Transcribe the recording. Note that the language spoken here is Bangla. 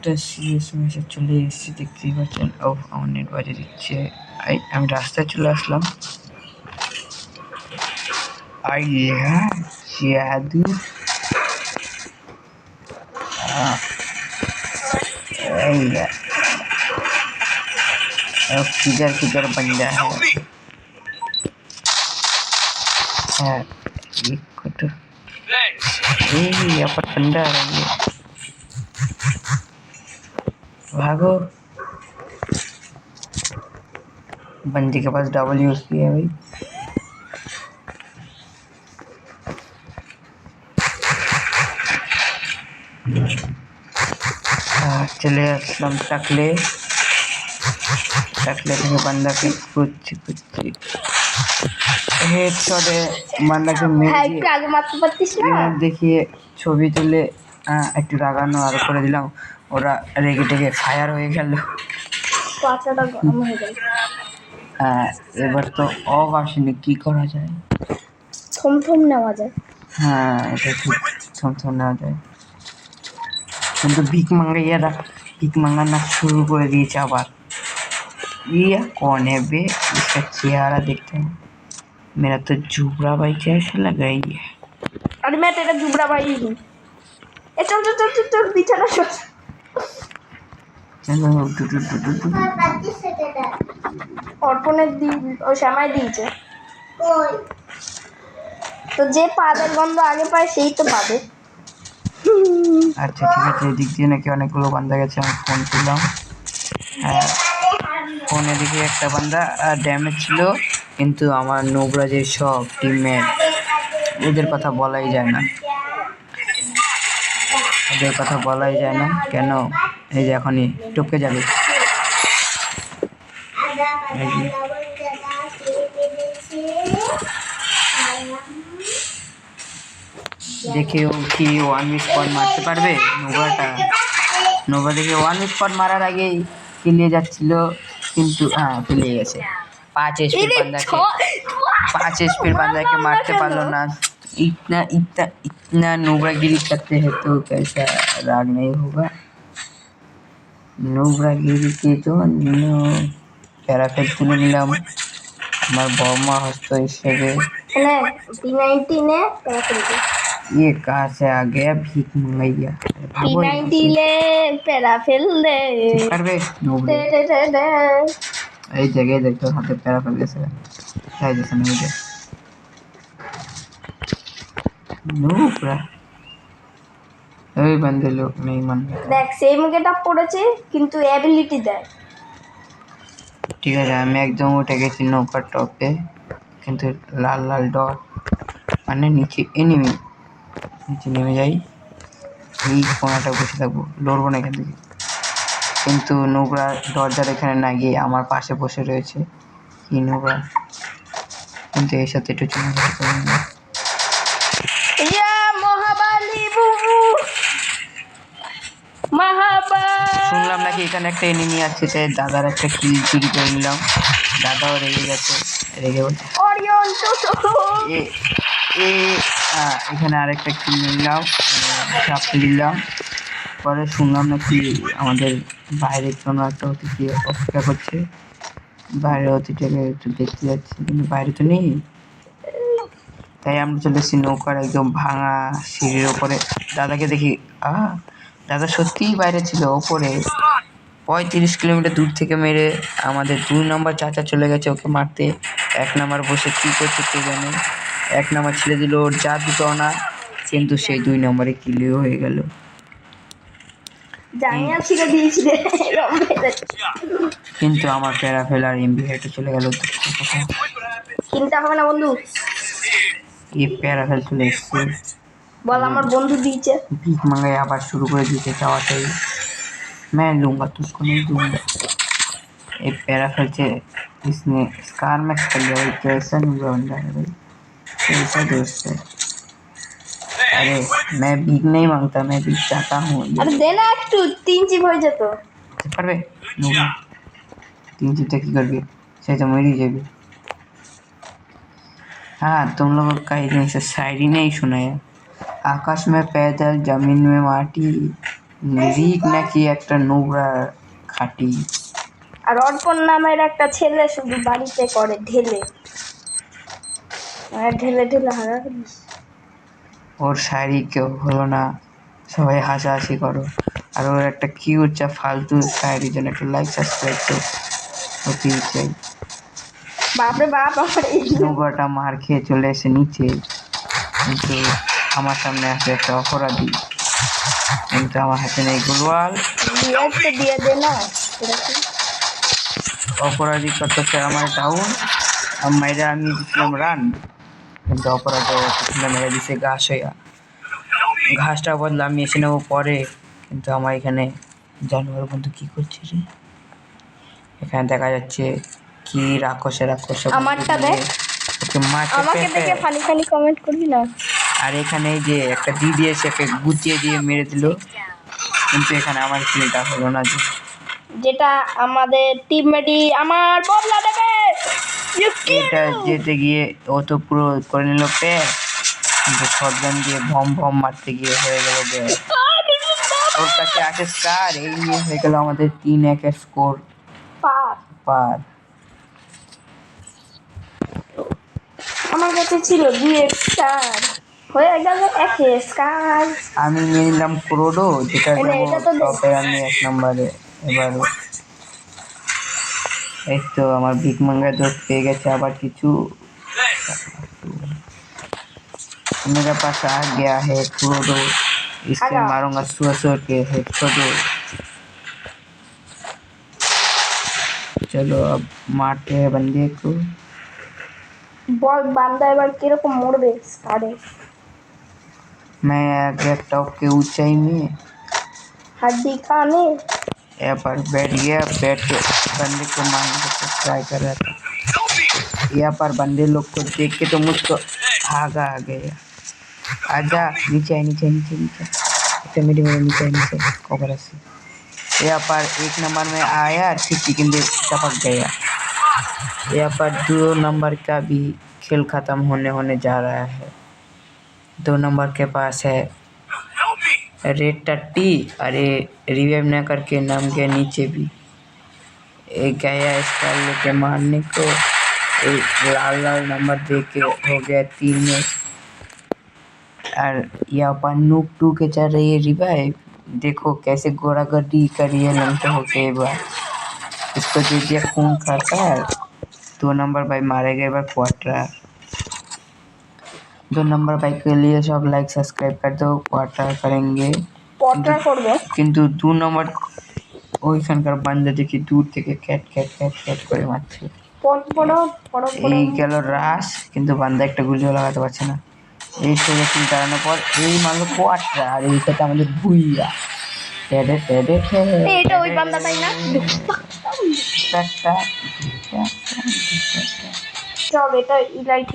একটা সিরিয়াস মেসেজ চলে এসেছে, দেখতেই পাচ্ছেন। ও আমার নেট বাজে দিচ্ছে। আমি রাস্তায় চলে আসলাম। जादू किधर किधर बंदा है तो यहाँ पर बंदा आ रही है, भागो। बंदी के पास डबल यूज किया है भाई। चले असलम टकले থেকে বান্দাকে কুচি হেডশটে বান্দাকে মেরে দিয়ে আগে মারতে পারতিস না। দেখিয়ে ছবি তুলে একটু রাগানো আর করে দিলাম। ওরা রেগে টেগে ফায়ার হয়ে গেল। পাছাটা গরম হয়ে গেল। এবার তো অফ আসেনি, কি করা যায়? থমথম নেওয়া যায়। হ্যাঁ, এটা ঠিক, থমথম নেওয়া যায়। কিন্তু ভিক মাঙ্গানা शुरू করে দিয়েছে আবার। ये कौन है बे? इसका चेहरा देखते हैं। मेरा तो जुबरा भाई कैसे लगा ही है। अरे मैं तेरा जुबरा भाई हूँ। ए चल चल चल चल बिछाना छोड़। चलो অর্পণের ও শ্যামাই দিয়েছে। তো যে পাদের গন্ধ আগে পায় সেই তো পাবে। আচ্ছা ঠিক আছে, এদিক দিয়ে নাকি অনেকগুলো বান্দা গেছে। আমি ফোন করলাম, ফোনে দিকে একটা বান্দা ড্যামেজ ছিল, কিন্তু আমার নোবরা যে সব টিমমেট, ওদের কথা বলাই যায় না, ওদের কথা বলাই যায় না। কেন? এই যে এখনই টপকে যাবে। দেখে ও কি ওয়ান স্পট মারতে পারবে? নোভা দেখে ওয়ান স্পট মারার আগেই কিলিয়ে যাচ্ছিল, কিন্তু কিলিয়ে গেছে। 5 एचपी बंदा के मारते पारलो ना। इतना नोबरागिरी करते हैं तो कैसा राग नहीं होगा। नोबरागिरी के तो প্যারাফেল তুলে নিলাম আমার বর্মা হস্ত হিসেবে। ये कहाँ से आ गया भीख मंगैया? P90 ले প্যারাফেল দে পারবে নোবরে। এই জায়গায় দেখতে হাতে প্যারাফেল গেছে, তাই গেছে নোবরে নোবরা। এই বন্দে লোক নেই মান। দেখ সেম গেটআপ পড়েছে কিন্তু অ্যাবিলিটি দেয়। ঠিক আছে, আমি একদম উঠে গেছি নৌকার টপে, কিন্তু লাল লাল ডট মানে নিচে এনিমি। নিচে নেমে যাই, এই কোনাটা বসে থাকবো, লড়বো না এখান থেকে। কিন্তু নোবরা দরজার এখানে না গিয়ে আমার পাশে বসে রয়েছে। কি নোবরা, কিন্তু এর সাথে একটু চুমাঘাটি করে নিলাম। শুনলাম নাকি এখানে একটা এনিমি আছে, তাই দাদার একটা কিল চুরি করে নিলাম। দাদাও রেগে গেছে, রেগে বলছে এখানে আরেকটা কিল নিলাম, নিলাম। পরে শুনলাম নাকি আমাদের বাইরে কোনো একটা অতিথি অপেক্ষা করছে। বাইরে অতিথিটাকে একটু দেখতে যাচ্ছি, কিন্তু বাইরে তো নেই। তাই আমরা চলে এসেছি নৌকার একদম ভাঙা সিঁড়ির ওপরে। দাদাকে দেখি, দাদা সত্যিই বাইরে ছিল ওপরে। 35 কিলোমিটার দূর থেকে মেরে আমাদের 2 নম্বর চাচা চলে গেছে ওকে মারতে। 1 নম্বর বসে কী করছে কে জানে। 1 নম্বর ছেড়ে দিল ওর যা দুটো না, কিন্তু সেই 2 নম্বরে কিলিও হয়ে গেল। কিন্তু আমার প্যারাফেল আর এমবি হেঁটে চলে গেল। চিন্তা হবে না বন্ধু, এই প্যারাফেল চলে এসছে। বল আমার বন্ধু দিয়েছে। भीख मंगाई आवाज शुरू कर दिए चाहते ही मैं लूंगा तुझको नहीं दूंगा। एक पैराफेल से इसने स्कार मैक्स कर लिया भाई। कैसा नुबरा बंदा है भाई, कैसा दोस्त है। अरे मैं भीख नहीं मांगता, मैं भीख चाहता हूँ। अरे देना একটু 3 চিপ হয়ে যেত পারবে নুবরা। 3 চিপটা কি করবি, সেই তো মরেই যাবে। हाँ, तुम लोगों का इधर से शायरी नहीं सुना है। आकाश में पैदल जमीन में माटी, রিক নাকি একটা নোংরা খাটি। আর অর্পণ নামের একটা ছেলে শুধু বাড়িতে করে ঢেলে, মানে ঢেলে ঢেলে হারা করিস। ওর শাড়ি কেউ হলো না, সবাই হাসাহাসি করো। আর ওর একটা কিউট যা ফালতু শাড়ির জন্য একটা লাইক সাবস্ক্রাইব তো হতেই চাই। বাপরে বাপ, আমার এই নোংরাটা মার খেয়ে চলে এসে নিচে, কিন্তু আমার সামনে আছে একটা অপরাধী, কিন্তু আমার হাতে নেই গোলওয়াল। রিয়াক্টটা দিয়ে দে না এরকম। অপরাধী করতেছে আমার ডাউন, মাইরা আমি দিচ্ছিলাম রান, কিন্তু অপরাধী মেরে দিছে ঘাস হইয়া। ঘাসটা বদলে আমি এসে নেবো পরে, কিন্তু আমার এখানে জানোয়ার বন্ধু কি করছে রে? এখানে দেখা যাচ্ছে কি রাক্ষসে আমারটা দেখ, ওকে মারতে আমাকে দেখে পেরে। ফানি ফানি কমেন্ট করবি না। আর এখানে এই যে একটা দিদি এসে ওকে গুছিয়ে দিয়ে মেরে দিল, কিন্তু এখানে আমার কিলটা হলো না। যেটা আমাদের টিমমেটই আমার বদলা দেবে। এটা যেতে গিয়ে ও তো পুরো করে নিল পে, কিন্তু শটগান দিয়ে ভম ভম মারতে গিয়ে হয়ে গেল বে। ওর কাছে আছে স্টার, এই নিয়ে হয়ে গেল আমাদের 3-1 স্কোর পার। আমার কাছে ছিল 2 স্টার, হয়ে গেল 1 স্টার। আমি নিয়ে নিলাম ক্রোডো, যেটা মানে দেবো এটা তো টপে আমি 1 নম্বরে। এবার এই তো আমার বিগ মাঙ্গা তো পেয়ে গেছে আবার কিছু। मेरे पास आ गया है क्रोडो, इससे आगा। मारूंगा सुअर के हेड। चलो अब मारते हैं बंदे को। বল বান্দা এবার কিরকম মরবে স্টারে। मैं आ गया टॉप के ऊंचाई में, हड्डी खाने। यहाँ पर बैठ गया, बैठ के बंदे को मारने को ट्राई कर रहा था। यहाँ पर बंदे लोग को देख के तो मुझको भागा आ गया। आजा नीचे नीचे नीचे नीचे, अच्छा मेरे मेरे नीचे कवर से। यहाँ पर 1 नंबर में आया, ठीक लेकिन टपक गया। यहाँ पर 2 नंबर का भी खेल खत्म होने जा रहा है। 2 नंबर के पास है रेड टट्टी, अरे रिवाइव न करके नाम के नीचे भी एक गया इसका लेके मारने को। एक लाल नंबर दे के हो गया 3 में। और यहाँ पर नूक 2 के चल रही है रिवाइव, देखो कैसे गोरा गर्दी करी है लंका होके। एक बार इसको दे दिया खून खाता है। 2 नंबर भाई मारे गए बार क्वार्टर। 2 नंबर भाई के लिए सब लाइक सब्सक्राइब कर दो, क्वार्टर करेंगे। পটরা করবে কিন্তু 2 নম্বর ওইখানকার বান্দা দেখি দূর থেকে ক্যাট ক্যাট ক্যাট ক্যাট করে মারছে। এই গেল রাস, কিন্তু বান্দা একটা গুলিও লাগাতে পারছে না। এই সোজা তিন দাঁড়ানোর পর এই মারলো কোয়াটরা, আর এই সাথে আমাদের ভুইয়া টেডে টেডে এটা ওই বান্দাটাই না। চল এটা ইলাইট